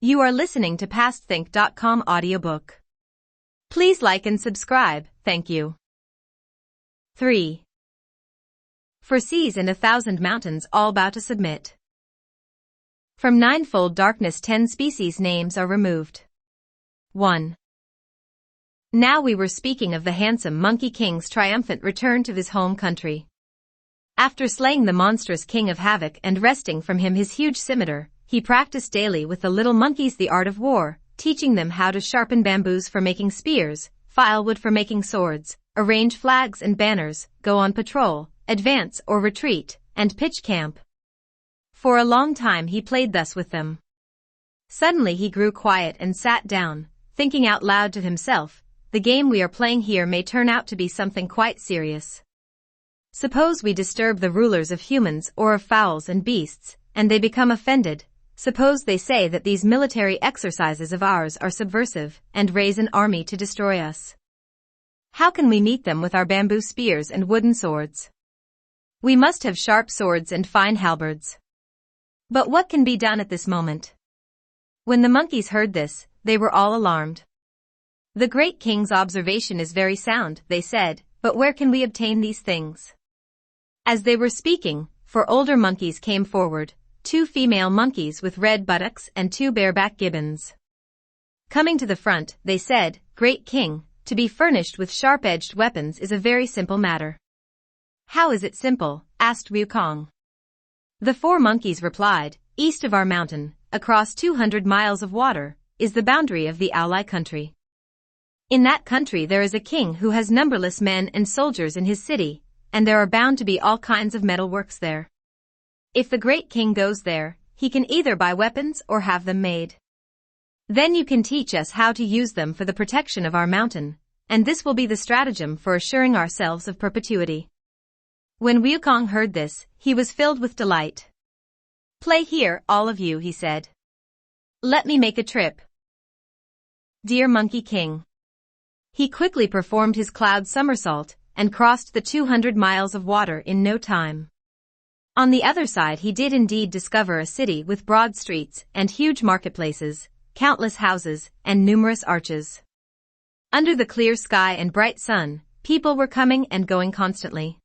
You are listening to PastThink.com audiobook. Please like and subscribe, thank you. 3. For seas and 1,000 mountains all bow to submit. From ninefold darkness 10 species names are removed. 1. Now we were speaking of the handsome Monkey King's triumphant return to his home country. After slaying the monstrous king of havoc and wresting from him his huge scimitar, he practiced daily with the little monkeys the art of war, teaching them how to sharpen bamboos for making spears, file wood for making swords, arrange flags and banners, go on patrol, advance or retreat, and pitch camp. For a long time he played thus with them. Suddenly he grew quiet and sat down, thinking out loud to himself, the game we are playing here may turn out to be something quite serious. Suppose we disturb the rulers of humans or of fowls and beasts, and they become offended. Suppose they say that these military exercises of ours are subversive, and raise an army to destroy us. How can we meet them with our bamboo spears and wooden swords? We must have sharp swords and fine halberds. But what can be done at this moment? When the monkeys heard this, they were all alarmed. The great king's observation is very sound, they said, but where can we obtain these things? As they were speaking, 4 older monkeys came forward, 2 female monkeys with red buttocks and 2 bareback gibbons. Coming to the front, they said, Great King, to be furnished with sharp-edged weapons is a very simple matter. How is it simple? Asked Wu Cheng'en. The 4 monkeys replied, East of our mountain, across 200 miles of water, is the boundary of the Ally country. In that country there is a king who has numberless men and soldiers in his city, and there are bound to be all kinds of metal works there. If the great king goes there, he can either buy weapons or have them made. Then you can teach us how to use them for the protection of our mountain, and this will be the stratagem for assuring ourselves of perpetuity. When Wu Cheng'en heard this, he was filled with delight. Play here, all of you, he said. Let me make a trip. Dear Monkey King. He quickly performed his cloud somersault, and crossed the 200 miles of water in no time. On the other side he did indeed discover a city with broad streets and huge marketplaces, countless houses, and numerous arches. Under the clear sky and bright sun, people were coming and going constantly.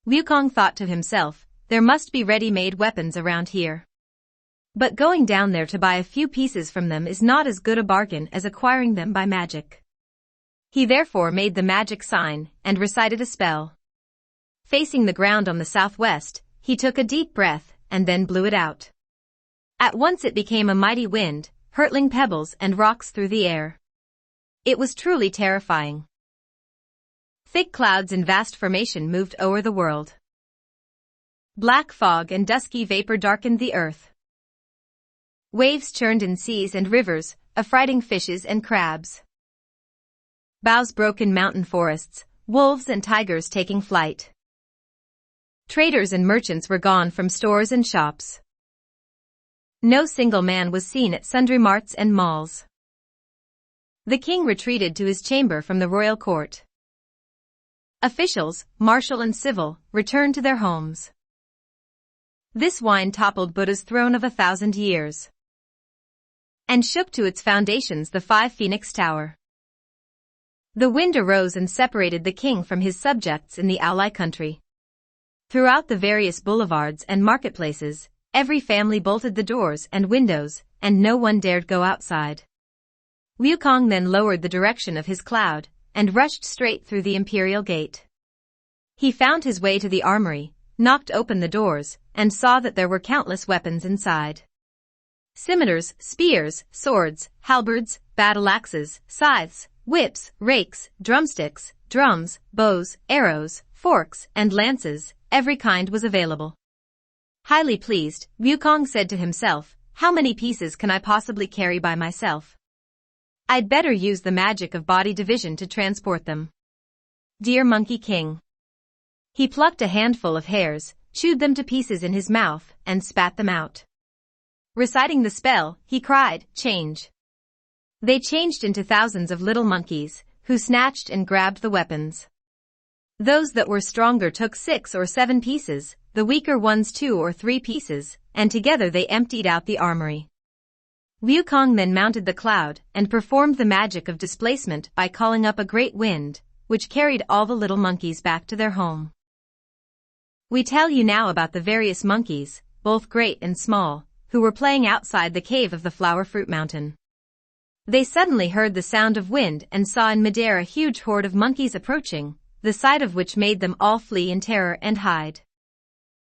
Wu Cheng'en thought to himself, there must be ready-made weapons around here. But going down there to buy a few pieces from them is not as good a bargain as acquiring them by magic. He therefore made the magic sign and recited a spell. Facing the ground on the southwest, he took a deep breath and then blew it out. At once it became a mighty wind, hurtling pebbles and rocks through the air. It was truly terrifying. Thick clouds in vast formation moved o'er the world. Black fog and dusky vapor darkened the earth. Waves churned in seas and rivers, affrighting fishes and crabs. Boughs broke in mountain forests, wolves and tigers taking flight. Traders and merchants were gone from stores and shops. No single man was seen at sundry marts and malls. The king retreated to his chamber from the royal court. Officials, martial and civil, returned to their homes. This wine toppled Buddha's throne of 1,000 years, and shook to its foundations the 5 Phoenix Tower. The wind arose and separated the king from his subjects in the Ally country. Throughout the various boulevards and marketplaces, every family bolted the doors and windows, and no one dared go outside. Wu Cheng'en then lowered the direction of his cloud, and rushed straight through the imperial gate. He found his way to the armory, knocked open the doors, and saw that there were countless weapons inside. Scimitars, spears, swords, halberds, battle-axes, scythes, whips, rakes, drumsticks, drums, bows, arrows, forks, and lances, every kind was available. Highly pleased, Wu Cheng'en said to himself, how many pieces can I possibly carry by myself? I'd better use the magic of body division to transport them. Dear Monkey King. He plucked a handful of hairs, chewed them to pieces in his mouth, and spat them out. Reciting the spell, he cried, change. They changed into thousands of little monkeys, who snatched and grabbed the weapons. Those that were stronger took 6 or 7 pieces, the weaker ones 2 or 3 pieces, and together they emptied out the armory. Wukong then mounted the cloud and performed the magic of displacement by calling up a great wind, which carried all the little monkeys back to their home. We tell you now about the various monkeys, both great and small, who were playing outside the cave of the flower fruit mountain. They suddenly heard the sound of wind and saw in midair a huge horde of monkeys approaching, the sight of which made them all flee in terror and hide.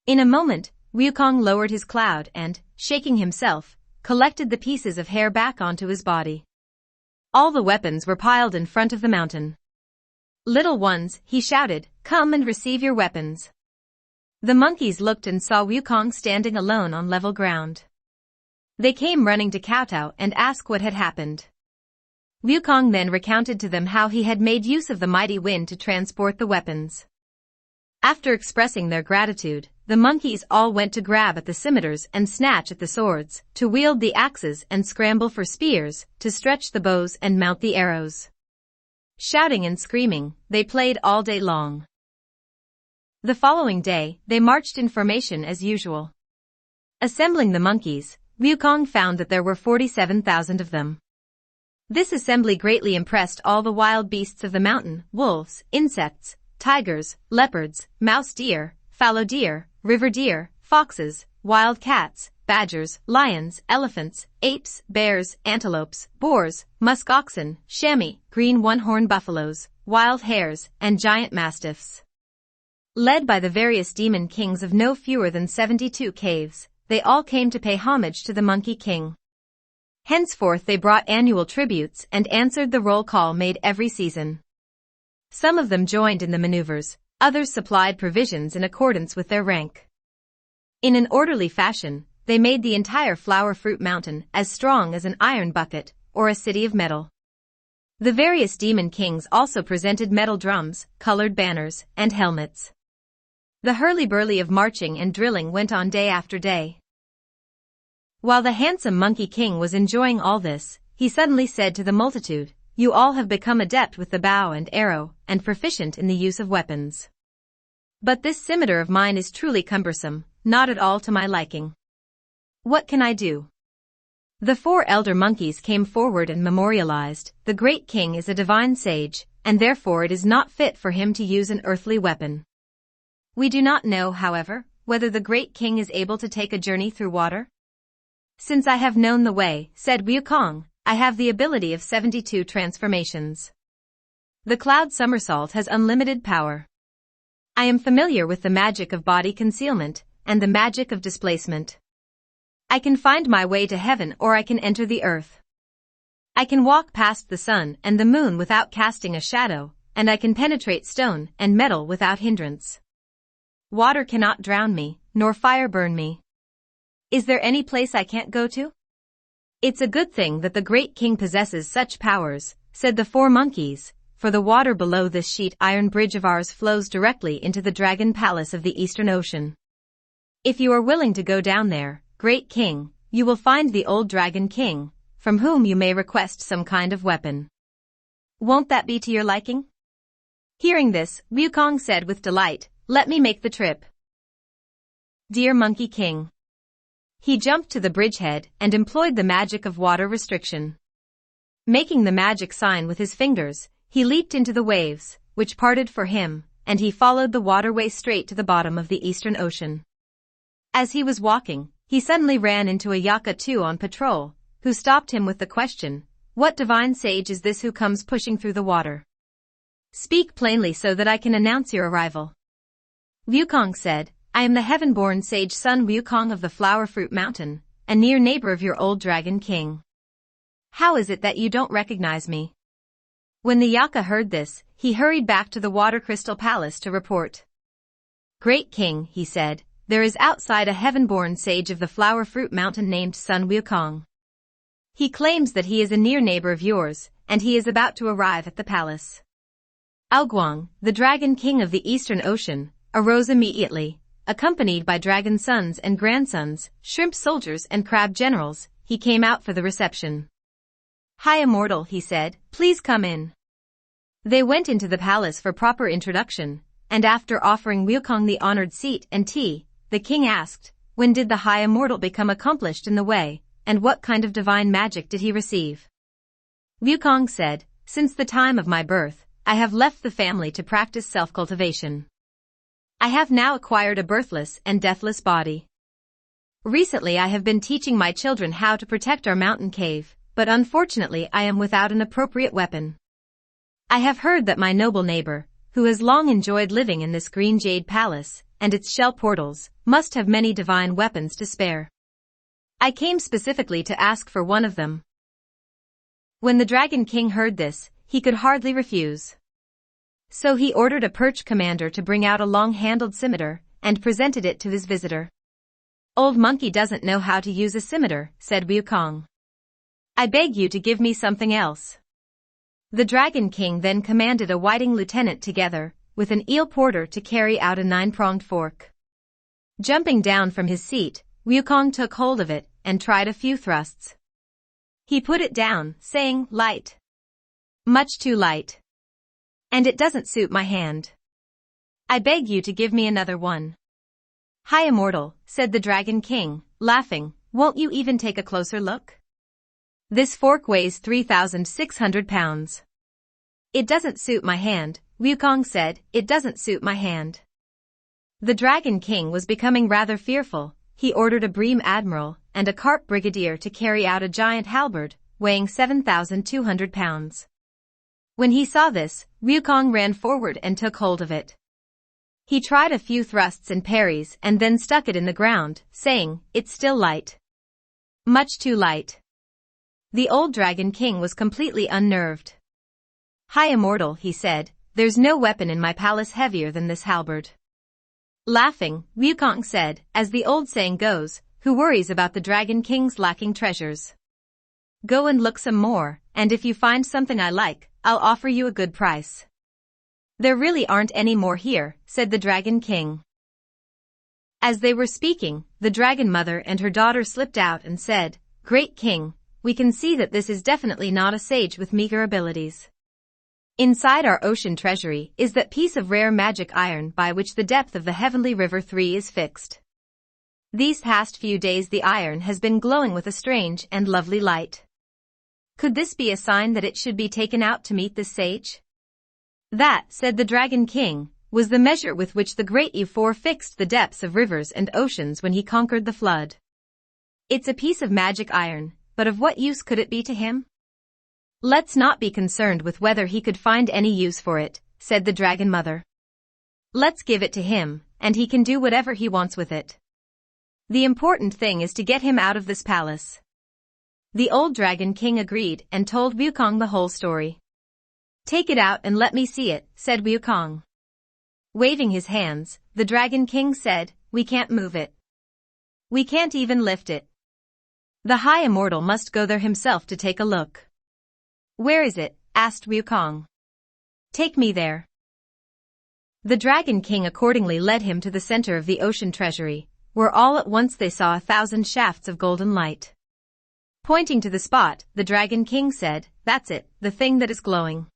In a moment, Wukong lowered his cloud and, shaking himself, collected the pieces of hair back onto his body. All the weapons were piled in front of the mountain. "Little ones," he shouted, "come and receive your weapons." The monkeys looked and saw Wukong standing alone on level ground. They came running to kowtow and asked what had happened. Wukong then recounted to them how he had made use of the mighty wind to transport the weapons. After expressing their gratitude, the monkeys all went to grab at the scimitars and snatch at the swords, to wield the axes and scramble for spears, to stretch the bows and mount the arrows. Shouting and screaming, they played all day long. The following day, they marched in formation as usual. Assembling the monkeys, Wukong found that there were 47,000 of them. This assembly greatly impressed all the wild beasts of the mountain: wolves, insects, tigers, leopards, mouse deer, fallow deer, river deer, foxes, wild cats, badgers, lions, elephants, apes, bears, antelopes, boars, musk oxen, chamois, green one-horned buffaloes, wild hares, and giant mastiffs. Led by the various demon kings of no fewer than 72 caves, they all came to pay homage to the Monkey King. Henceforth they brought annual tributes and answered the roll call made every season. Some of them joined in the maneuvers, others supplied provisions in accordance with their rank. In an orderly fashion, they made the entire flower fruit mountain as strong as an iron bucket or a city of metal. The various demon kings also presented metal drums, colored banners, and helmets. The hurly-burly of marching and drilling went on day after day. While the handsome Monkey King was enjoying all this, he suddenly said to the multitude, "You all have become adept with the bow and arrow, and proficient in the use of weapons. But this scimitar of mine is truly cumbersome, not at all to my liking. What can I do?" The 4 elder monkeys came forward and memorialized, "The great king is a divine sage, and therefore it is not fit for him to use an earthly weapon. We do not know, however, whether the great king is able to take a journey through water." "Since I have known the way," said Wukong, "I have the ability of 72 transformations. The cloud somersault has unlimited power. I am familiar with the magic of body concealment, and the magic of displacement. I can find my way to heaven or I can enter the earth. I can walk past the sun and the moon without casting a shadow, and I can penetrate stone and metal without hindrance. Water cannot drown me, nor fire burn me. Is there any place I can't go to?" "It's a good thing that the great king possesses such powers," said the 4 monkeys, "for the water below this sheet iron bridge of ours flows directly into the dragon palace of the Eastern Ocean. If you are willing to go down there, great king, you will find the old dragon king, from whom you may request some kind of weapon. Won't that be to your liking?" Hearing this, Wukong said with delight, "Let me make the trip." Dear Monkey King. He jumped to the bridgehead and employed the magic of water restriction. Making the magic sign with his fingers, he leaped into the waves, which parted for him, and he followed the waterway straight to the bottom of the Eastern Ocean. As he was walking, he suddenly ran into a Yaka-2 on patrol, who stopped him with the question, "What divine sage is this who comes pushing through the water? Speak plainly so that I can announce your arrival." Wukong said, "I am the heaven-born sage Sun Wukong of the Flower Fruit Mountain, a near neighbor of your old dragon king. How is it that you don't recognize me?" When the Yaka heard this, he hurried back to the Water Crystal Palace to report. "Great king," he said, "there is outside a heaven-born sage of the Flower Fruit Mountain named Sun Wukong. He claims that he is a near neighbor of yours, and he is about to arrive at the palace." Aoguang, the dragon king of the Eastern Ocean, arose immediately. Accompanied by dragon sons and grandsons, shrimp soldiers and crab generals, he came out for the reception. "High Immortal," he said, "please come in." They went into the palace for proper introduction, and after offering Wukong the honored seat and tea, the king asked, "When did the High Immortal become accomplished in the way, and what kind of divine magic did he receive? Wukong said, "Since the time of my birth, I have left the family to practice self-cultivation. I have now acquired a birthless and deathless body. Recently I have been teaching my children how to protect our mountain cave, but unfortunately I am without an appropriate weapon. I have heard that my noble neighbor, who has long enjoyed living in this green jade palace and its shell portals, must have many divine weapons to spare. I came specifically to ask for one of them." When the Dragon King heard this, he could hardly refuse. So he ordered a perch commander to bring out a long-handled scimitar and presented it to his visitor. "Old monkey doesn't know how to use a scimitar," said Wukong. "I beg you to give me something else." The Dragon King then commanded a whiting lieutenant together with an eel porter to carry out a 9-pronged fork. Jumping down from his seat, Wukong took hold of it and tried a few thrusts. He put it down, saying, "Light. Much too light. And it doesn't suit my hand. I beg you to give me another one." "Hi, immortal," said the Dragon King, laughing, "won't you even take a closer look? This fork weighs 3,600 pounds. "It doesn't suit my hand," Wukong said, "it doesn't suit my hand." The Dragon King was becoming rather fearful. He ordered a bream admiral and a carp brigadier to carry out a giant halberd, weighing 7,200 pounds. When he saw this, Wukong ran forward and took hold of it. He tried a few thrusts and parries and then stuck it in the ground, saying, "It's still light. Much too light." The old Dragon King was completely unnerved. "Hi, immortal," he said, "there's no weapon in my palace heavier than this halberd." Laughing, Wukong said, as the old saying goes, who worries about the Dragon King's lacking treasures? "Go and look some more, and if you find something I like, I'll offer you a good price." "There really aren't any more here," said the Dragon King. As they were speaking, the Dragon Mother and her daughter slipped out and said, "Great King, we can see that this is definitely not a sage with meager abilities. Inside our ocean treasury is that piece of rare magic iron by which the depth of the heavenly river 3 is fixed. These past few days the iron has been glowing with a strange and lovely light. Could this be a sign that it should be taken out to meet this sage?" "That," said the Dragon King, "was the measure with which the great Yu4 fixed the depths of rivers and oceans when he conquered the flood. It's a piece of magic iron, but of what use could it be to him?" "Let's not be concerned with whether he could find any use for it," said the Dragon Mother. "Let's give it to him, and he can do whatever he wants with it. The important thing is to get him out of this palace." The old Dragon King agreed and told Wukong the whole story. "Take it out and let me see it," said Wukong. Waving his hands, the Dragon King said, "We can't move it. We can't even lift it. The High Immortal must go there himself to take a look." "Where is it?" asked Wukong. "Take me there." The Dragon King accordingly led him to the center of the ocean treasury, where all at once they saw 1,000 shafts of golden light. Pointing to the spot, the Dragon King said, "That's it, the thing that is glowing."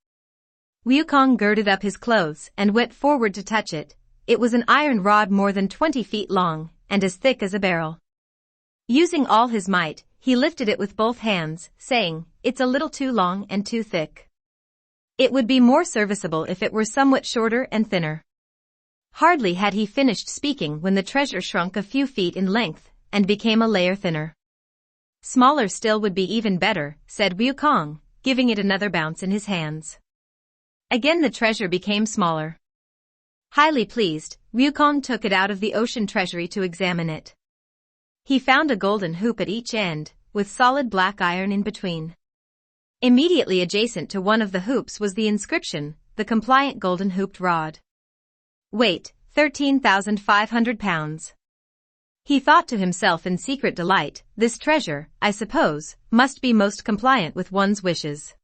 Wukong girded up his clothes and went forward to touch it. It was an iron rod more than 20 feet long and as thick as a barrel. Using all his might, he lifted it with both hands, saying, "It's a little too long and too thick. It would be more serviceable if it were somewhat shorter and thinner." Hardly had he finished speaking when the treasure shrunk a few feet in length and became a layer thinner. "Smaller still would be even better," said Wukong, giving it another bounce in his hands. Again the treasure became smaller. Highly pleased, Wukong took it out of the ocean treasury to examine it. He found a golden hoop at each end, with solid black iron in between. Immediately adjacent to one of the hoops was the inscription, "The compliant golden hooped rod. Weight, 13,500 pounds. He thought to himself in secret delight, "This treasure, I suppose, must be most compliant with one's wishes."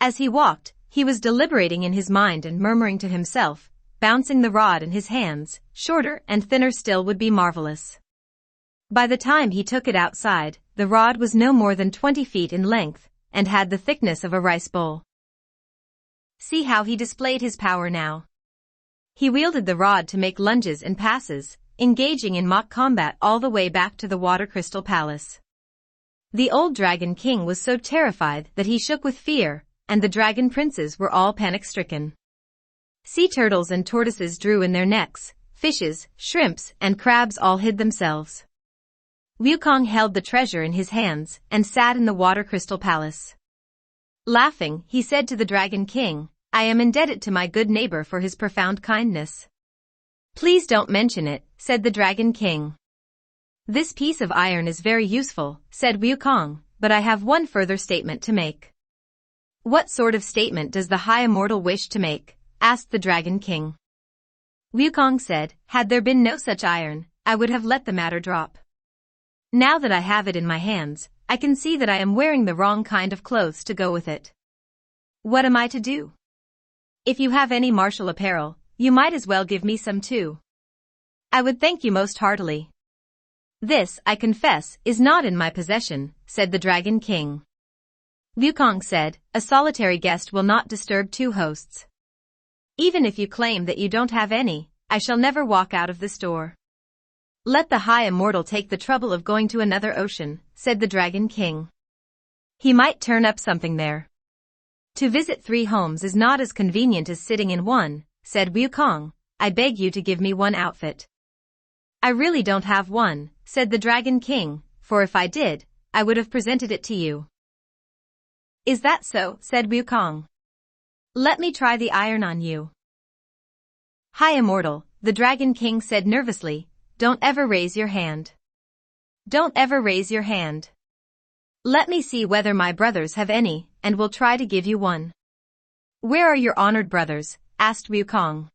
As he walked, he was deliberating in his mind and murmuring to himself, bouncing the rod in his hands, "Shorter and thinner still would be marvelous." By the time he took it outside, the rod was no more than 20 feet in length, and had the thickness of a rice bowl. See how he displayed his power now. He wielded the rod to make lunges and passes, engaging in mock combat all the way back to the Water Crystal Palace. The old Dragon King was so terrified that he shook with fear, and the dragon princes were all panic-stricken. Sea turtles and tortoises drew in their necks, fishes, shrimps, and crabs all hid themselves. Wukong held the treasure in his hands and sat in the water crystal palace. Laughing, he said to the Dragon King, "I am indebted to my good neighbor for his profound kindness." "Please don't mention it," said the Dragon King. "This piece of iron is very useful," said Wukong, "but I have one further statement to make." "What sort of statement does the High Immortal wish to make?" asked the Dragon King. Wukong said, "Had there been no such iron, I would have let the matter drop. Now that I have it in my hands, I can see that I am wearing the wrong kind of clothes to go with it. What am I to do? If you have any martial apparel, you might as well give me some too. I would thank you most heartily." "This, I confess, is not in my possession," said the Dragon King. Wukong said, "A solitary guest will not disturb two hosts. Even if you claim that you don't have any, I shall never walk out of this door." "Let the High Immortal take the trouble of going to another ocean," said the Dragon King. "He might turn up something there. To visit 3 homes is not as convenient as sitting in one," said Wukong. "I beg you to give me one outfit." "I really don't have one," said the Dragon King, "for if I did, I would have presented it to you." "Is that so?" said Wukong. "Let me try the iron on you." "High Immortal," the Dragon King said nervously, "don't ever raise your hand. Don't ever raise your hand. Let me see whether my brothers have any, and will try to give you one." "Where are your honored brothers?" asked Wukong.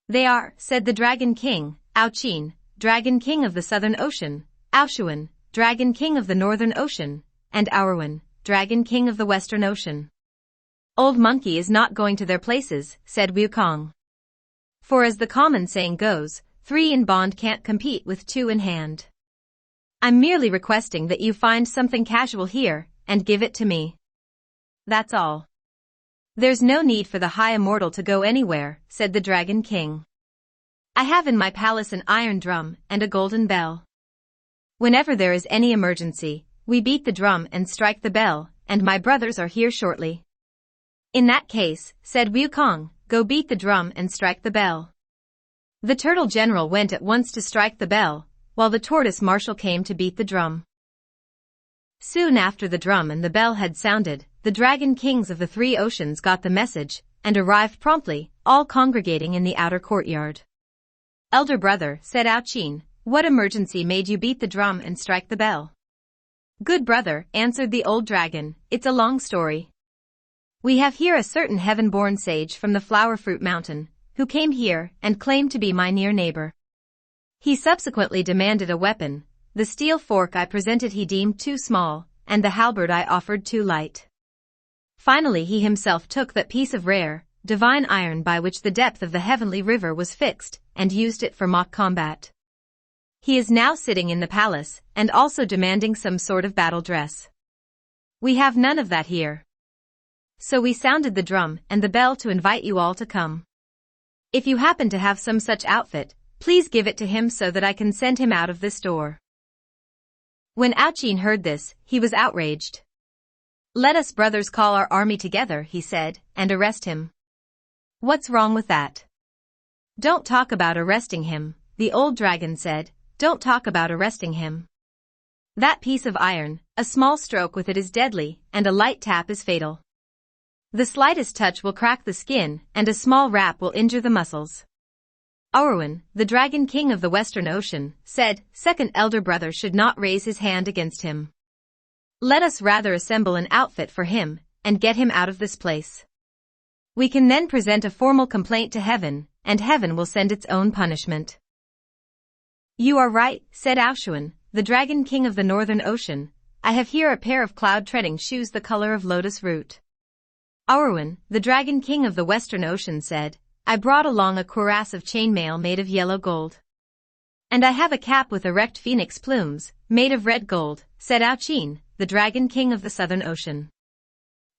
"They are," said the Dragon King, "Ao-Chin, Dragon King of the Southern Ocean, Ao-Shuan, Dragon King of the Northern Ocean, and Aurwen, Dragon King of the Western Ocean." "Old Monkey is not going to their places," said Wukong. "For as the common saying goes, 3 in bond can't compete with 2 in hand. I'm merely requesting that you find something casual here, and give it to me. That's all. There's no need for the High Immortal to go anywhere," said the Dragon King. "I have in my palace an iron drum and a golden bell. Whenever there is any emergency, we beat the drum and strike the bell, and my brothers are here shortly." "In that case," said Wukong, "go beat the drum and strike the bell." The Turtle General went at once to strike the bell, while the Tortoise Marshal came to beat the drum. Soon after the drum and the bell had sounded, the Dragon Kings of the 3 oceans got the message, and arrived promptly, all congregating in the outer courtyard. "Elder brother," said Ao-Chin, "what emergency made you beat the drum and strike the bell?" "Good brother," answered the old dragon, "it's a long story. We have here a certain heaven-born sage from the Flower Fruit Mountain, who came here and claimed to be my near neighbor. He subsequently demanded a weapon. The steel fork I presented he deemed too small, and the halberd I offered too light. Finally he himself took that piece of rare, divine iron by which the depth of the heavenly river was fixed, and used it for mock combat. He is now sitting in the palace, and also demanding some sort of battle dress. We have none of that here. So we sounded the drum and the bell to invite you all to come. If you happen to have some such outfit, please give it to him so that I can send him out of this door." When Ao-Chin heard this, he was outraged. "Let us brothers call our army together," he said, "and arrest him." "What's wrong with that?" "Don't talk about arresting him," the old dragon said, "don't talk about arresting him. That piece of iron, a small stroke with it is deadly, and a light tap is fatal. The slightest touch will crack the skin, and a small rap will injure the muscles." Aurwen, the Dragon King of the Western Ocean, said, "Second elder brother should not raise his hand against him. Let us rather assemble an outfit for him, and get him out of this place. We can then present a formal complaint to heaven, and heaven will send its own punishment." "You are right," said Ao-Shuan, the Dragon King of the Northern Ocean. "I have here a pair of cloud-treading shoes the color of lotus root." Aurwen, the Dragon King of the Western Ocean said, "I brought along a cuirass of chainmail made of yellow gold. And I have a cap with erect phoenix plumes, made of red gold," said Ao-Chin, the Dragon King of the Southern Ocean.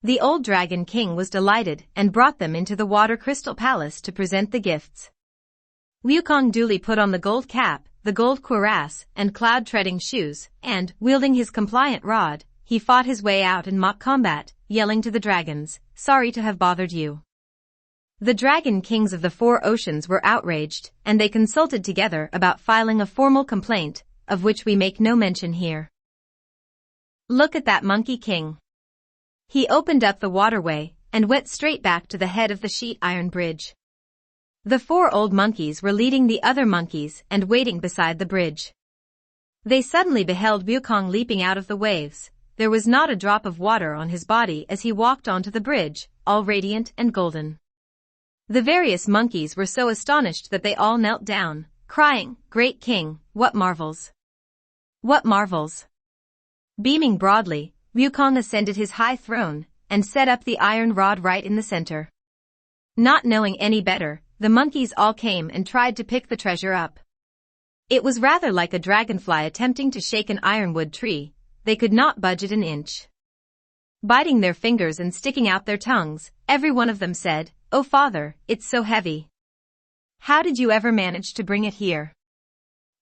The old Dragon King was delighted and brought them into the Water Crystal Palace to present the gifts. Wukong duly put on the gold cap, the gold cuirass, and cloud-treading shoes, and, wielding his compliant rod, he fought his way out in mock combat, yelling to the dragons, "Sorry to have bothered you." The dragon kings of the 4 oceans were outraged, and they consulted together about filing a formal complaint, of which we make no mention here. Look at that monkey king. He opened up the waterway, and went straight back to the head of the sheet iron bridge. The 4 old monkeys were leading the other monkeys and waiting beside the bridge. They suddenly beheld Wu Cheng'en leaping out of the waves. There was not a drop of water on his body as he walked onto the bridge, all radiant and golden. The various monkeys were so astonished that they all knelt down, crying, "Great king, what marvels! What marvels!" Beaming broadly, Wu Cheng'en ascended his high throne, and set up the iron rod right in the center. Not knowing any better, the monkeys all came and tried to pick the treasure up. It was rather like a dragonfly attempting to shake an ironwood tree. They could not budge it an inch. Biting their fingers and sticking out their tongues, every one of them said, "Oh father, it's so heavy. How did you ever manage to bring it here?"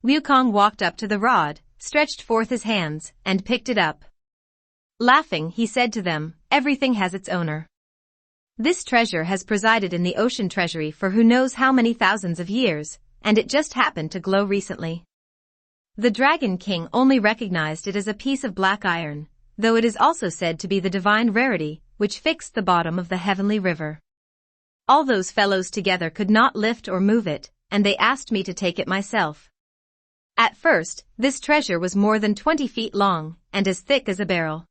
Wu Cheng'en walked up to the rod, stretched forth his hands, and picked it up. Laughing, he said to them, "Everything has its owner. This treasure has presided in the ocean treasury for who knows how many thousands of years, and it just happened to glow recently." The Dragon King only recognized it as a piece of black iron, though it is also said to be the divine rarity, which fixed the bottom of the heavenly river. All those fellows together could not lift or move it, and they asked me to take it myself. At first, this treasure was more than 20 feet long, and as thick as a barrel.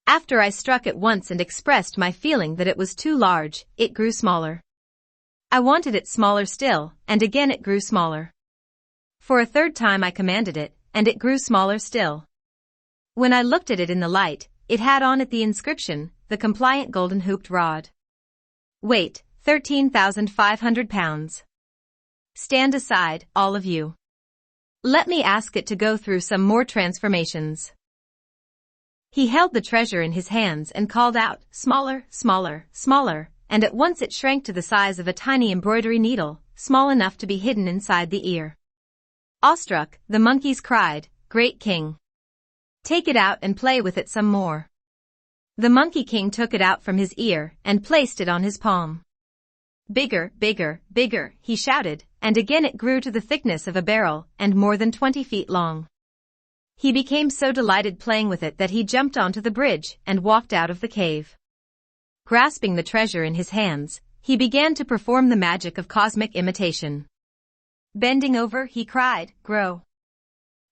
After I struck it once and expressed my feeling that it was too large, it grew smaller. I wanted it smaller still, and again it grew smaller. For a third time I commanded it, and it grew smaller still. When I looked at it in the light, it had on it the inscription, "The compliant golden hooped rod." Weight, 13,500 pounds. Stand aside, all of you. Let me ask it to go through some more transformations. He held the treasure in his hands and called out, "Smaller, smaller, smaller," and at once it shrank to the size of a tiny embroidery needle, small enough to be hidden inside the ear. Awestruck, the monkeys cried, "Great king! Take it out and play with it some more." The monkey king took it out from his ear and placed it on his palm. "Bigger, bigger, bigger," he shouted, and again it grew to the thickness of a barrel and more than 20 feet long. He became so delighted playing with it that he jumped onto the bridge and walked out of the cave. Grasping the treasure in his hands, he began to perform the magic of cosmic imitation. Bending over, he cried, "Grow!"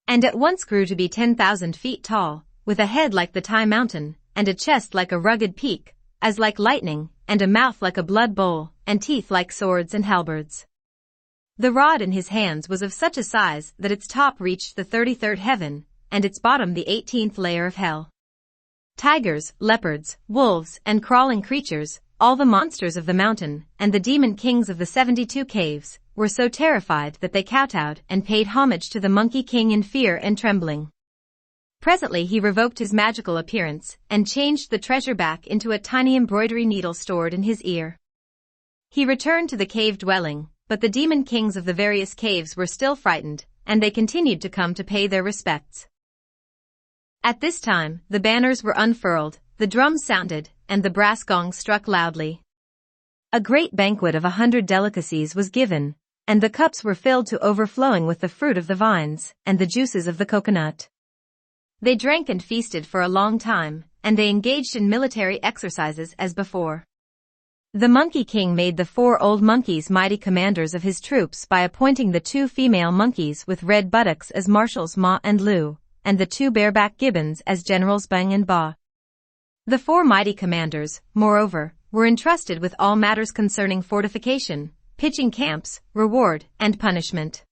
And at once grew to be 10,000 feet tall, with a head like the Tai Mountain, and a chest like a rugged peak, eyes like lightning, and a mouth like a blood bowl, and teeth like swords and halberds. The rod in his hands was of such a size that its top reached the 33rd heaven, and its bottom the 18th layer of hell. Tigers, leopards, wolves, and crawling creatures, all the monsters of the mountain, and the demon kings of the 72 caves, were so terrified that they kowtowed and paid homage to the Monkey King in fear and trembling. Presently he revoked his magical appearance and changed the treasure back into a tiny embroidery needle stored in his ear. He returned to the cave dwelling, but the demon kings of the various caves were still frightened, and they continued to come to pay their respects. At this time, the banners were unfurled, the drums sounded, and the brass gongs struck loudly. A great banquet of 100 delicacies was given, and the cups were filled to overflowing with the fruit of the vines and the juices of the coconut. They drank and feasted for a long time, and they engaged in military exercises as before. The Monkey King made the 4 old monkeys mighty commanders of his troops by appointing the 2 female monkeys with red buttocks as marshals Ma and Lu, and the 2 bareback gibbons as generals Bang and Ba. The 4 mighty commanders, moreover, were entrusted with all matters concerning fortification, pitching camps, reward, and punishment.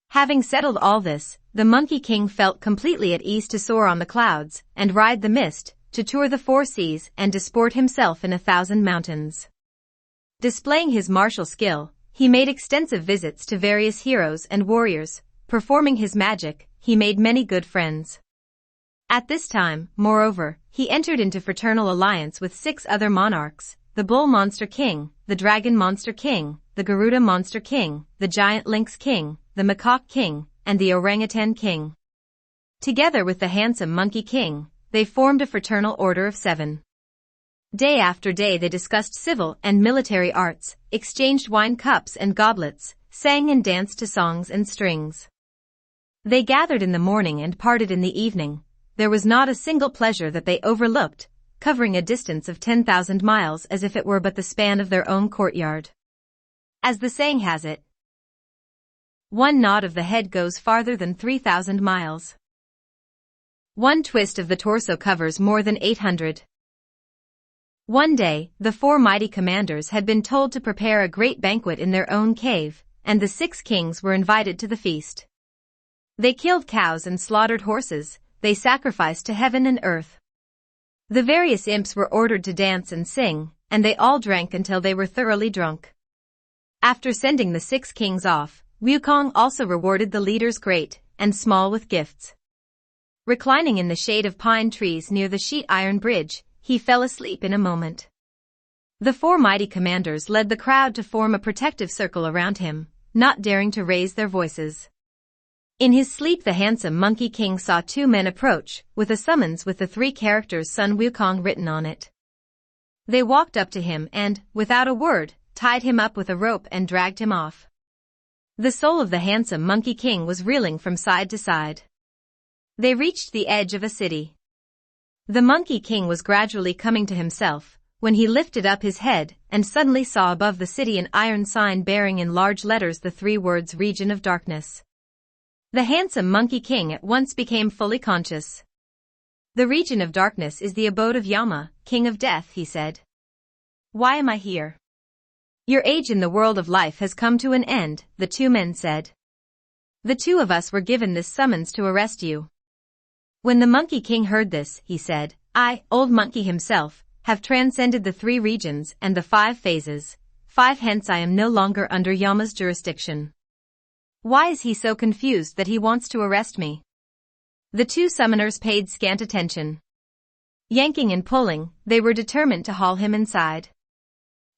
Having settled all this, the Monkey King felt completely at ease to soar on the clouds, and ride the mist, to tour the 4 seas and disport himself in 1,000 mountains. Displaying his martial skill, he made extensive visits to various heroes and warriors. Performing his magic, he made many good friends. At this time, moreover, he entered into fraternal alliance with 6 other monarchs, the Bull Monster King, the Dragon Monster King, the Garuda Monster King, the Giant Lynx King, the Macaque King, and the Orangutan King. Together with the handsome Monkey King, they formed a fraternal order of 7. Day after day they discussed civil and military arts, exchanged wine cups and goblets, sang and danced to songs and strings. They gathered in the morning and parted in the evening. There was not a single pleasure that they overlooked, covering a distance of 10,000 miles as if it were but the span of their own courtyard. As the saying has it, one nod of the head goes farther than 3,000 miles. One twist of the torso covers more than 800. One day, the 4 mighty commanders had been told to prepare a great banquet in their own cave, and the 6 kings were invited to the feast. They killed cows and slaughtered horses, they sacrificed to heaven and earth. The various imps were ordered to dance and sing, and they all drank until they were thoroughly drunk. After sending the 6 kings off, Wukong also rewarded the leaders great and small with gifts. Reclining in the shade of pine trees near the sheet iron bridge, he fell asleep in a moment. The 4 mighty commanders led the crowd to form a protective circle around him, not daring to raise their voices. In his sleep the handsome Monkey King saw 2 men approach, with a summons with the 3 characters Sun Wukong written on it. They walked up to him and, without a word, tied him up with a rope and dragged him off. The soul of the handsome Monkey King was reeling from side to side. They reached the edge of a city. The Monkey King was gradually coming to himself, when he lifted up his head and suddenly saw above the city an iron sign bearing in large letters the 3 words Region of Darkness. The handsome Monkey King at once became fully conscious. The Region of Darkness is the abode of Yama, King of Death, he said. Why am I here? Your age in the world of life has come to an end, the 2 men said. The 2 of us were given this summons to arrest you. When the Monkey King heard this, he said, I, Old Monkey himself, have transcended the 3 regions and the 5 phases, 5 hence I am no longer under Yama's jurisdiction. Why is he so confused that he wants to arrest me? The 2 summoners paid scant attention. Yanking and pulling, they were determined to haul him inside.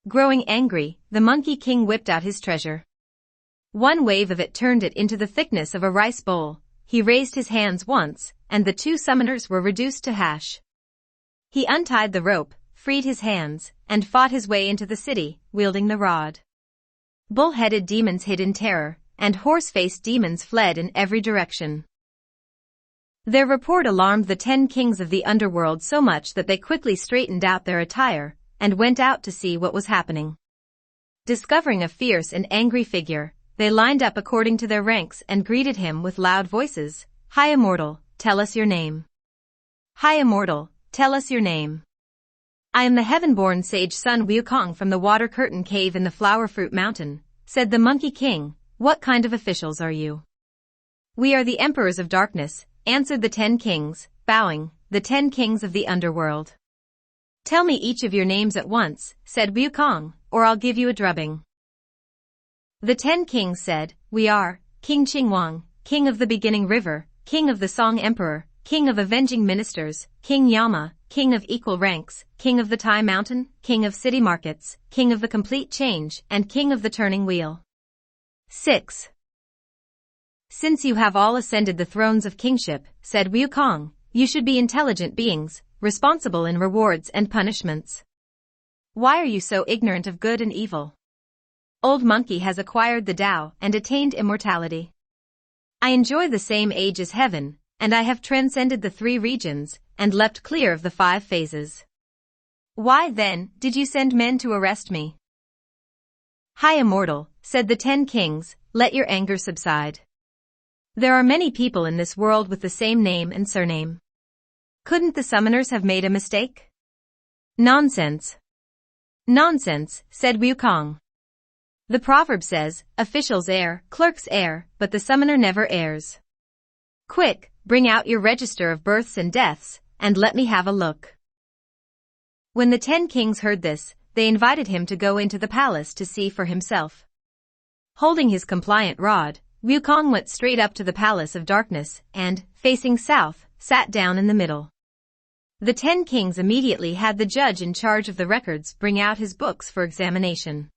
Growing angry, the Monkey King whipped out his treasure. One wave of it turned it into the thickness of a rice bowl. He raised his hands once, and the 2 summoners were reduced to hash. He untied the rope, freed his hands, and fought his way into the city, wielding the rod. Bull-headed demons hid in terror, and horse-faced demons fled in every direction. Their report alarmed the 10 kings of the underworld so much that they quickly straightened out their attire, and went out to see what was happening. Discovering a fierce and angry figure, they lined up according to their ranks and greeted him with loud voices. High Immortal, tell us your name. High Immortal, tell us your name. I am the heaven-born sage Sun Wukong from the Water Curtain Cave in the Flower Fruit Mountain, said the Monkey King. What kind of officials are you? We are the Emperors of Darkness, answered the 10 kings, bowing, the 10 kings of the underworld. Tell me each of your names at once, said Wukong, or I'll give you a drubbing. The 10 kings said, we are, King Qingwang, King of the Beginning River, King of the Song Emperor, King of Avenging Ministers, King Yama, King of Equal Ranks, King of the Tai Mountain, King of City Markets, King of the Complete Change, and King of the Turning Wheel. 6. Since you have all ascended the thrones of kingship, said Wukong, you should be intelligent beings, responsible in rewards and punishments. Why are you so ignorant of good and evil? Old Monkey has acquired the Tao and attained immortality. I enjoy the same age as heaven, and I have transcended the 3 regions, and leapt clear of the 5 phases. Why, then, did you send men to arrest me? High Immortal, said the 10 kings, let your anger subside. There are many people in this world with the same name and surname. Couldn't the summoners have made a mistake? Nonsense. Nonsense, said Wukong. The proverb says, officials err, clerks err, but the summoner never errs. Quick, bring out your register of births and deaths, and let me have a look. When the 10 kings heard this, they invited him to go into the palace to see for himself. Holding his compliant rod, Wukong went straight up to the Palace of Darkness and, facing south, sat down in the middle. The 10 kings immediately had the judge in charge of the records bring out his books for examination.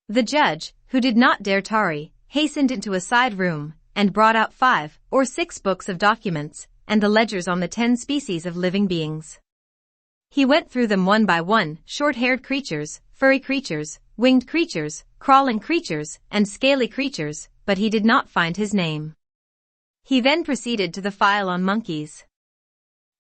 The judge, who did not dare tarry, hastened into a side room, and brought out 5 or 6 books of documents, and the ledgers on the 10 species of living beings. He went through them one by one, short-haired creatures, furry creatures, winged creatures, crawling creatures, and scaly creatures, but he did not find his name. He then proceeded to the file on monkeys.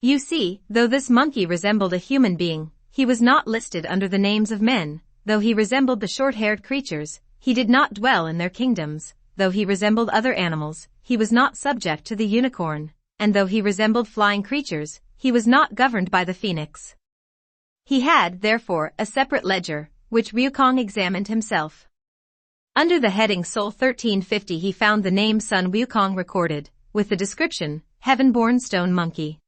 You see, though this monkey resembled a human being, he was not listed under the names of men. Though he resembled the short-haired creatures, he did not dwell in their kingdoms. Though he resembled other animals, he was not subject to the unicorn. And though he resembled flying creatures, he was not governed by the phoenix. He had, therefore, a separate ledger, which Wu Cheng'en examined himself. Under the heading Soul 1350 he found the name Sun Wu Cheng'en recorded, with the description, Heaven-born stone monkey.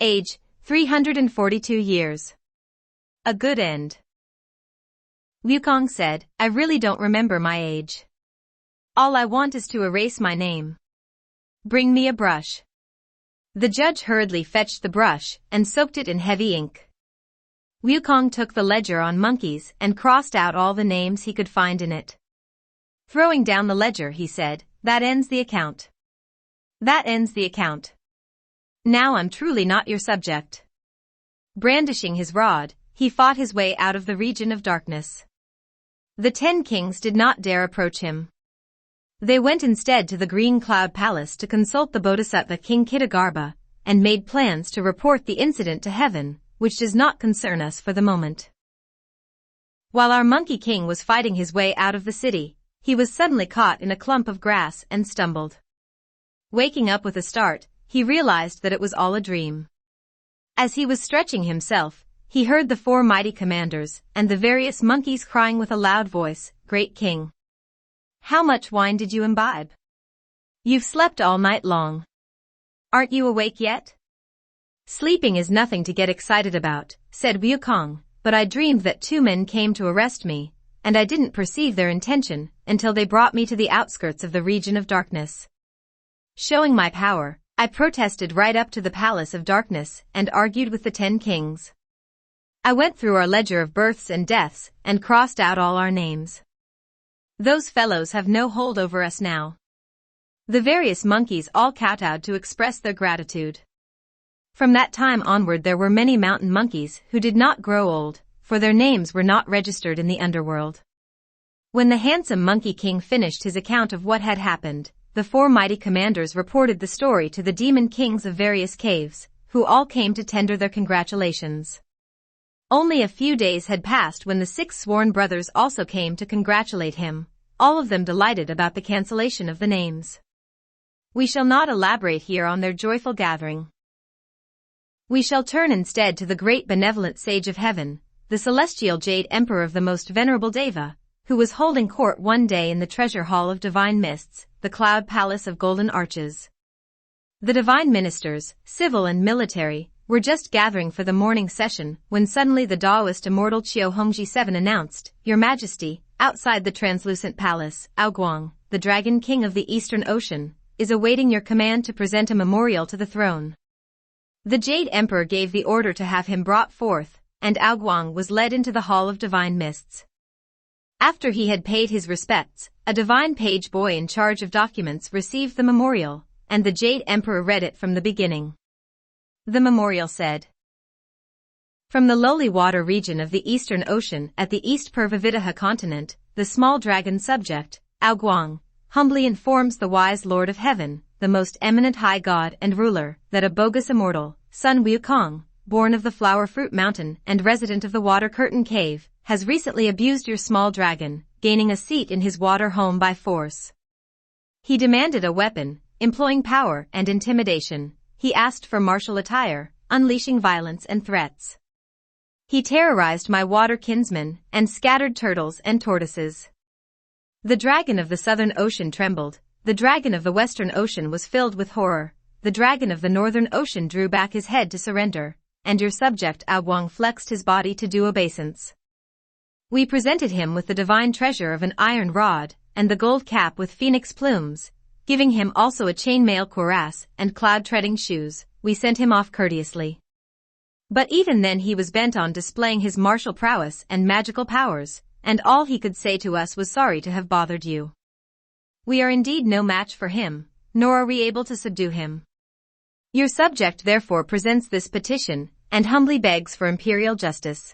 Age, 342 years. A good end. Wu Cheng'en said, I really don't remember my age. All I want is to erase my name. Bring me a brush. The judge hurriedly fetched the brush and soaked it in heavy ink. Wu Cheng'en took the ledger on monkeys and crossed out all the names he could find in it. Throwing down the ledger, he said, that ends the account. That ends the account. Now I'm truly not your subject. Brandishing his rod, he fought his way out of the region of darkness. The 10 kings did not dare approach him. They went instead to the Green Cloud Palace to consult the Bodhisattva King Kitagarbha, and made plans to report the incident to heaven, which does not concern us for the moment. While our Monkey King was fighting his way out of the city, he was suddenly caught in a clump of grass and stumbled. Waking up with a start, he realized that it was all a dream. As he was stretching himself, he heard the 4 mighty commanders and the various monkeys crying with a loud voice, Great King! How much wine did you imbibe? You've slept all night long. Aren't you awake yet? Sleeping is nothing to get excited about, said Wu Cheng'en, but I dreamed that 2 men came to arrest me, and I didn't perceive their intention until they brought me to the outskirts of the region of darkness. Showing my power, I protested right up to the palace of darkness and argued with the 10 kings. I went through our ledger of births and deaths and crossed out all our names. Those fellows have no hold over us now. The various monkeys all kowtowed to express their gratitude. From that time onward there were many mountain monkeys who did not grow old, for their names were not registered in the underworld. When the handsome Monkey King finished his account of what had happened, the 4 mighty commanders reported the story to the demon kings of various caves, who all came to tender their congratulations. Only a few days had passed when the 6 sworn brothers also came to congratulate him, all of them delighted about the cancellation of the names. We shall not elaborate here on their joyful gathering. We shall turn instead to the great benevolent sage of heaven, the celestial Jade Emperor of the most venerable Deva, who was holding court one day in the treasure hall of divine mists, the cloud palace of golden arches. The divine ministers, civil and military, were just gathering for the morning session when suddenly the Taoist immortal Qiu Hongji 7 announced, Your Majesty, outside the translucent palace, Aoguang, the dragon king of the Eastern Ocean, is awaiting your command to present a memorial to the throne. The Jade Emperor gave the order to have him brought forth, and Aoguang was led into the hall of divine mists. After he had paid his respects, a divine page boy in charge of documents received the memorial, and the Jade Emperor read it from the beginning. The memorial said, From the lowly water region of the Eastern Ocean at the East Purvavidaha continent, the small dragon subject, Aoguang, humbly informs the wise Lord of Heaven, the most eminent high god and ruler, that a bogus immortal, Sun Wu Cheng'en, born of the Flower Fruit Mountain and resident of the Water Curtain Cave, has recently abused your small dragon, gaining a seat in his water home by force. He demanded a weapon, employing power and intimidation. He asked for martial attire, unleashing violence and threats. He terrorized my water kinsmen and scattered turtles and tortoises. The dragon of the Southern Ocean trembled, the dragon of the Western Ocean was filled with horror, the dragon of the Northern Ocean drew back his head to surrender, and your subject Aoguang flexed his body to do obeisance. We presented him with the divine treasure of an iron rod and the gold cap with phoenix plumes, giving him also a chainmail cuirass and cloud-treading shoes. We sent him off courteously. But even then he was bent on displaying his martial prowess and magical powers, and all he could say to us was sorry to have bothered you. We are indeed no match for him, nor are we able to subdue him. Your subject therefore presents this petition, and humbly begs for imperial justice.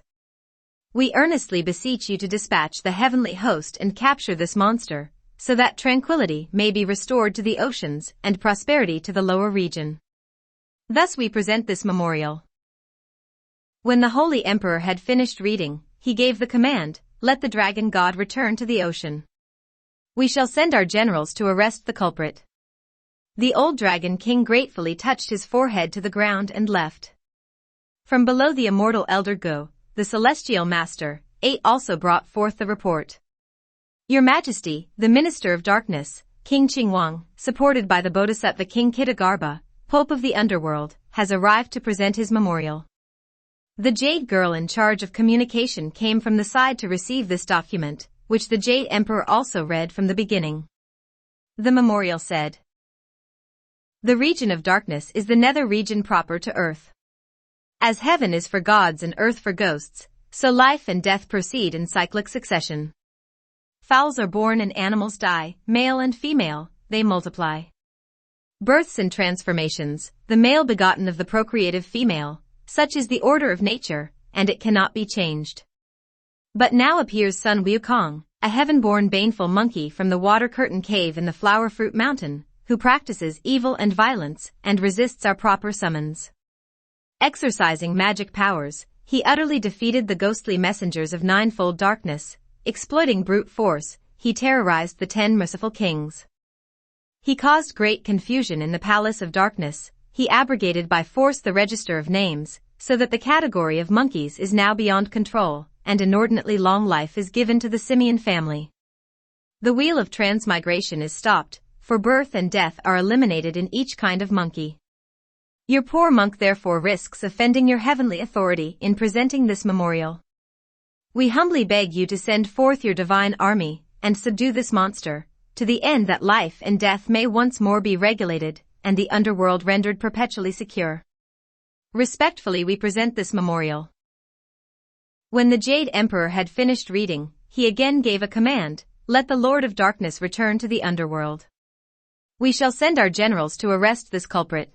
We earnestly beseech you to dispatch the heavenly host and capture this monster, so that tranquility may be restored to the oceans and prosperity to the lower region. Thus we present this memorial. When the holy emperor had finished reading, he gave the command, "Let the dragon god return to the ocean. We shall send our generals to arrest the culprit." The old dragon king gratefully touched his forehead to the ground and left. From below the immortal elder Go, the celestial master, 8 also brought forth the report. Your Majesty, the Minister of Darkness, King Cheng'en, supported by the Bodhisattva King Kitagarbha, Pope of the Underworld, has arrived to present his memorial. The Jade Girl in charge of communication came from the side to receive this document, which the Jade Emperor also read from the beginning. The memorial said, "The region of darkness is the nether region proper to earth. As heaven is for gods and earth for ghosts, so life and death proceed in cyclic succession. Fowls are born and animals die, male and female, they multiply. Births and transformations, the male begotten of the procreative female, such is the order of nature, and it cannot be changed. But now appears Sun Wukong, a heaven-born baneful monkey from the water curtain cave in the flower fruit mountain, who practices evil and violence and resists our proper summons. Exercising magic powers, he utterly defeated the ghostly messengers of ninefold darkness. Exploiting brute force, he terrorized the 10 merciful kings. He caused great confusion in the palace of darkness. He abrogated by force the register of names, so that the category of monkeys is now beyond control, and inordinately long life is given to the simian family. The wheel of transmigration is stopped, for birth and death are eliminated in each kind of monkey. Your poor monk therefore risks offending your heavenly authority in presenting this memorial. We humbly beg you to send forth your divine army, and subdue this monster, to the end that life and death may once more be regulated, and the underworld rendered perpetually secure. Respectfully we present this memorial." When the Jade Emperor had finished reading, he again gave a command, "Let the Lord of Darkness return to the underworld. We shall send our generals to arrest this culprit."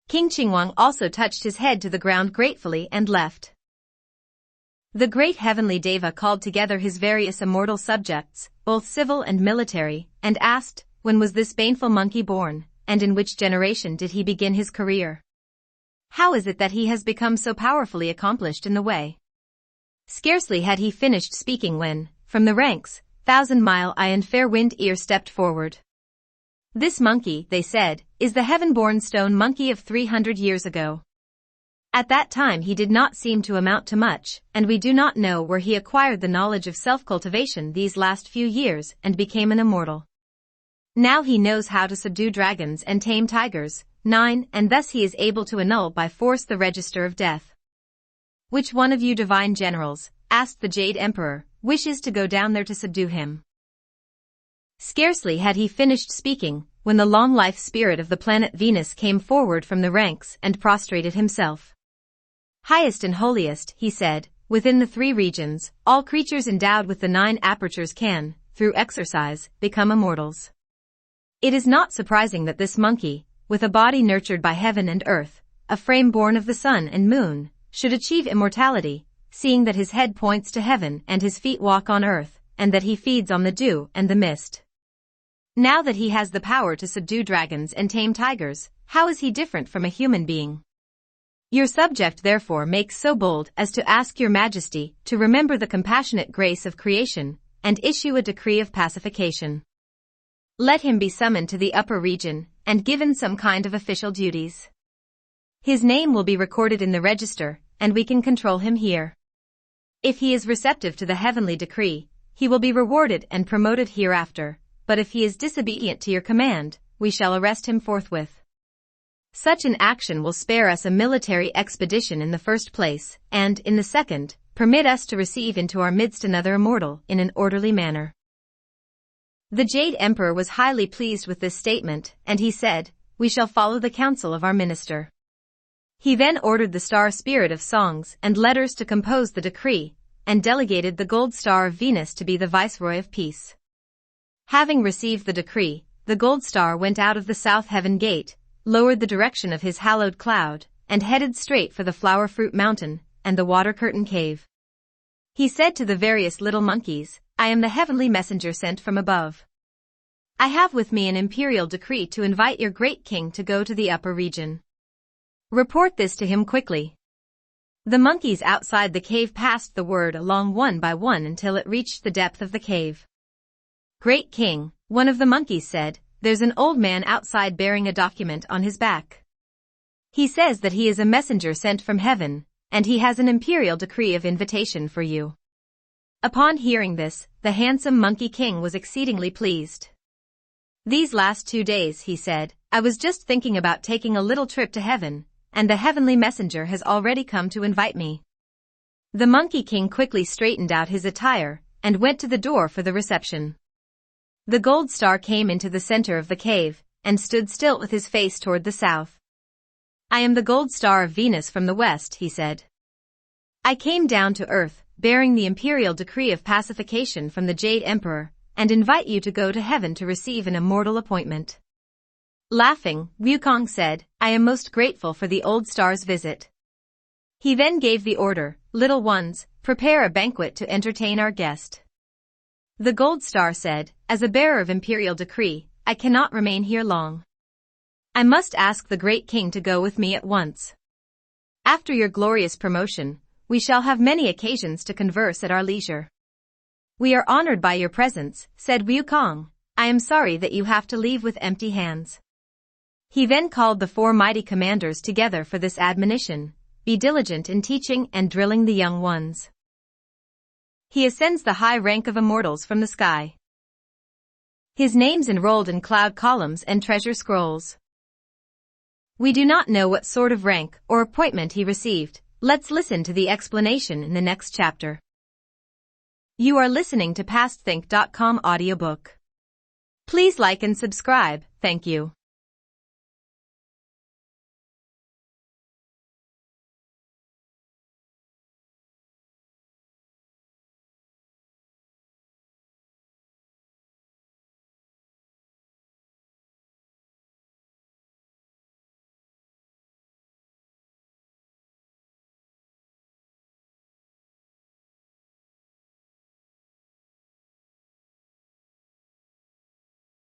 King Cheng'en also touched his head to the ground gratefully and left. The great heavenly Deva called together his various immortal subjects, both civil and military, and asked, "When was this baneful monkey born, and in which generation did he begin his career? How is it that he has become so powerfully accomplished in the way?" Scarcely had he finished speaking when, from the ranks, 1,000-mile eye and fair wind ear stepped forward. "This monkey," they said, "is the heaven-born stone monkey of 300 years ago. At that time he did not seem to amount to much, and we do not know where he acquired the knowledge of self-cultivation these last few years and became an immortal. Now he knows how to subdue dragons and tame tigers, 9, and thus he is able to annul by force the register of death. Which one of you divine generals," asked the Jade Emperor, "wishes to go down there to subdue him?" Scarcely had he finished speaking, when the long-life spirit of the planet Venus came forward from the ranks and prostrated himself. "Highest and holiest," he said, "within the 3 regions, all creatures endowed with the 9 apertures can, through exercise, become immortals. It is not surprising that this monkey, with a body nurtured by heaven and earth, a frame born of the sun and moon, should achieve immortality, seeing that his head points to heaven and his feet walk on earth, and that he feeds on the dew and the mist. Now that he has the power to subdue dragons and tame tigers, how is he different from a human being? Your subject therefore makes so bold as to ask your Majesty to remember the compassionate grace of creation, and issue a decree of pacification. Let him be summoned to the upper region, and given some kind of official duties. His name will be recorded in the register, and we can control him here. If he is receptive to the heavenly decree, he will be rewarded and promoted hereafter, but if he is disobedient to your command, we shall arrest him forthwith. Such an action will spare us a military expedition in the first place, and, in the second, permit us to receive into our midst another immortal in an orderly manner." The Jade Emperor was highly pleased with this statement, and he said, "We shall follow the counsel of our minister." He then ordered the Star Spirit of Songs and Letters to compose the decree, and delegated the Gold Star of Venus to be the Viceroy of Peace. Having received the decree, the gold star went out of the south heaven gate, lowered the direction of his hallowed cloud, and headed straight for the flower fruit mountain and the water curtain cave. He said to the various little monkeys, I am the heavenly messenger sent from above. I have with me an imperial decree to invite your great king to go to the upper region. Report this to him quickly. The monkeys outside the cave passed the word along one by one until it reached the depth of the cave. Great king, one of the monkeys said, there's an old man outside bearing a document on his back. He says that he is a messenger sent from heaven, and he has an imperial decree of invitation for you. Upon hearing this, the handsome monkey king was exceedingly pleased. These last 2 days, he said, I was just thinking about taking a little trip to heaven, and the heavenly messenger has already come to invite me. The monkey king quickly straightened out his attire, and went to the door for the reception. The gold star came into the center of the cave, and stood still with his face toward the south. I am the gold star of Venus from the west, he said. I came down to earth, bearing the imperial decree of pacification from the Jade Emperor, and invite you to go to heaven to receive an immortal appointment. Laughing, Wu Cheng'en said, I am most grateful for the old star's visit. He then gave the order, little ones, prepare a banquet to entertain our guest. The gold star said, as a bearer of imperial decree, I cannot remain here long. I must ask the great king to go with me at once. After your glorious promotion, we shall have many occasions to converse at our leisure. We are honored by your presence, said Wu Cheng'en. I am sorry that you have to leave with empty hands. He then called the 4 mighty commanders together for this admonition, be diligent in teaching and drilling the young ones. He ascends the high rank of immortals from the sky. His name's enrolled in cloud columns and treasure scrolls. We do not know what sort of rank or appointment he received. Let's listen to the explanation in the next chapter. You are listening to PastThink.com audiobook. Please like and subscribe. Thank you.